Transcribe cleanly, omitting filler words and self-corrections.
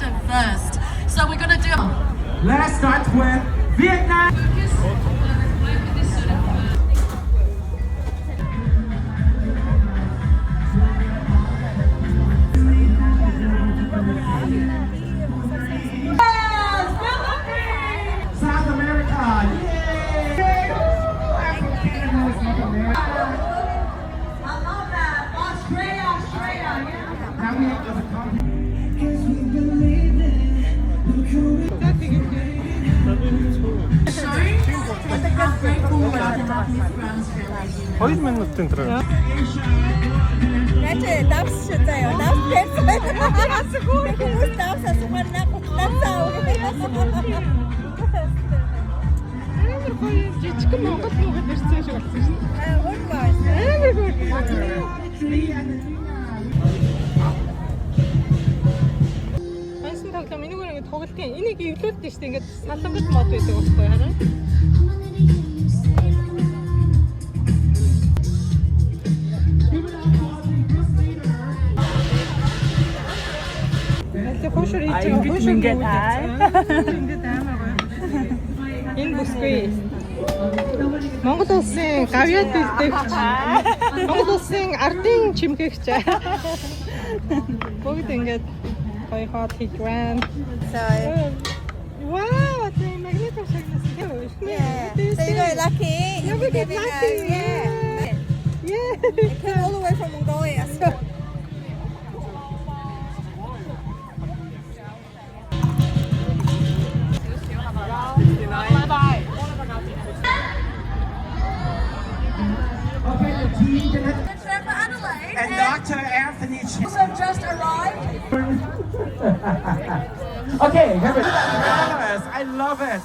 London first. So we're going to do... Let's start with Vietnam. South America, yay! I love that. Australia, yeah. Now we have the country. Хоёр минутын дараа. Яаж давс заяа. Давс персээ. Хүмүүс давс асуухаар наа гутлаасаа өгөө. Амар гоё жижиг Монгол мөнгөд ирсэн шиг болсон шүү дээ. Хурмаас. Амар гоё. Хансан тоглоом энийг ингээд тоглолтын энийг эвлүүлдэг шүү дээ. Ингээд салангат мод байдаг байхгүй хараа. Ингээд амар гоё. Энэ бүсгүй. Монгол улсын гавьяа дэлдэгч. Монгол улсын ардын чимхэгч. Бүгд ингээд гоё хот хийгвэн. Wow, it's a magnificent show. Yeah. So you got lucky. Yeah, we got lucky. Yeah. Yeah. It came all the way from Mongolia. So. Okay, the team can Trevor Adelaide and Dr. Anthony Chen. also just arrived. Okay, here we go. I love it.